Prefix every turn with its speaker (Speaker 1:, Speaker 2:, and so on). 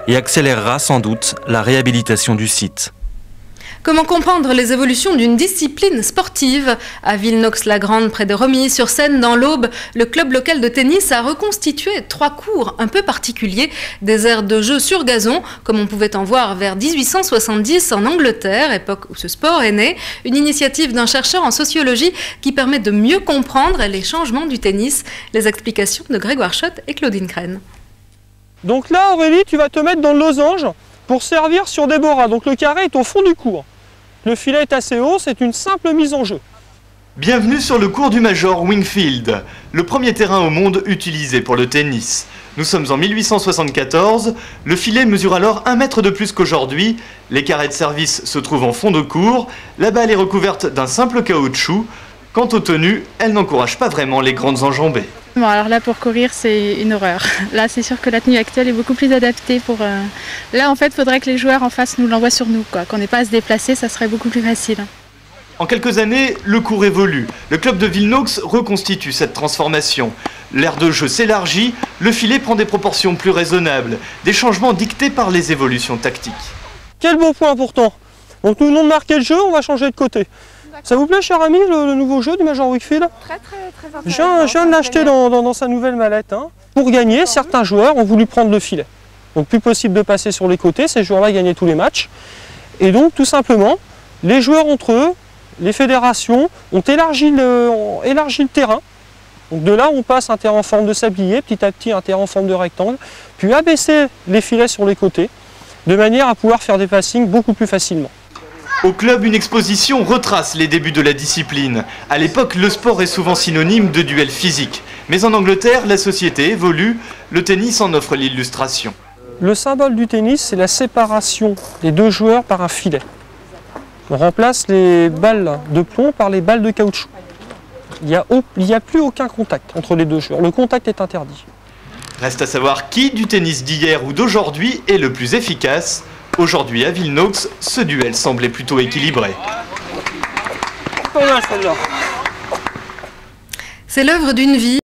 Speaker 1: et accélérera sans doute la réhabilitation du site.
Speaker 2: Comment comprendre les évolutions d'une discipline sportive? À Villenox-la-Grande, près de Romilly-sur-Seine, dans l'Aube, le club local de tennis a reconstitué 3 courts un peu particuliers, des aires de jeu sur gazon, comme on pouvait en voir vers 1870 en Angleterre, époque où ce sport est né. Une initiative d'un chercheur en sociologie qui permet de mieux comprendre les changements du tennis. Les explications de Grégoire Schott et Claudine Crène.
Speaker 3: Donc là, Aurélie, tu vas te mettre dans le losange pour servir sur des boras. Donc le carré est au fond du court. Le filet est assez haut, c'est une simple mise en jeu.
Speaker 4: Bienvenue sur le court du Major Wingfield, le premier terrain au monde utilisé pour le tennis. Nous sommes en 1874, le filet mesure alors 1 mètre de plus qu'aujourd'hui, les carrés de service se trouvent en fond de court, la balle est recouverte d'un simple caoutchouc. Quant aux tenues, elles n'encouragent pas vraiment les grandes enjambées.
Speaker 5: Bon, alors là pour courir c'est une horreur. Là c'est sûr que la tenue actuelle est beaucoup plus adaptée pour... Là en fait il faudrait que les joueurs en face nous l'envoient sur nous, qu'on n'ait pas à se déplacer, ça serait beaucoup plus facile.
Speaker 4: En quelques années, le court évolue. Le club de Villenox reconstitue cette transformation. L'aire de jeu s'élargit, le filet prend des proportions plus raisonnables, des changements dictés par les évolutions tactiques.
Speaker 3: Quel beau point pourtant. Donc nous venons de marquer le jeu, on va changer de côté. Ça vous plaît, cher ami, le nouveau jeu du Major Wingfield? Très intéressant. Je viens de l'acheter dans sa nouvelle mallette. Hein. Pour gagner, certains joueurs ont voulu prendre le filet. Donc plus possible de passer sur les côtés, ces joueurs-là gagnaient tous les matchs. Et donc tout simplement, les joueurs entre eux, les fédérations ont élargi le terrain. Donc de là, on passe un terrain en forme de sablier, petit à petit un terrain en forme de rectangle, puis abaisser les filets sur les côtés, de manière à pouvoir faire des passings beaucoup plus facilement.
Speaker 4: Au club, une exposition retrace les débuts de la discipline. À l'époque, le sport est souvent synonyme de duel physique. Mais en Angleterre, la société évolue, le tennis en offre l'illustration.
Speaker 3: Le symbole du tennis, c'est la séparation des deux joueurs par un filet. On remplace les balles de plomb par les balles de caoutchouc. Il n'y a plus aucun contact entre les deux joueurs. Le contact est interdit.
Speaker 4: Reste à savoir qui du tennis d'hier ou d'aujourd'hui est le plus efficace. Aujourd'hui à Villenox, ce duel semblait plutôt équilibré.
Speaker 2: C'est l'œuvre d'une vie.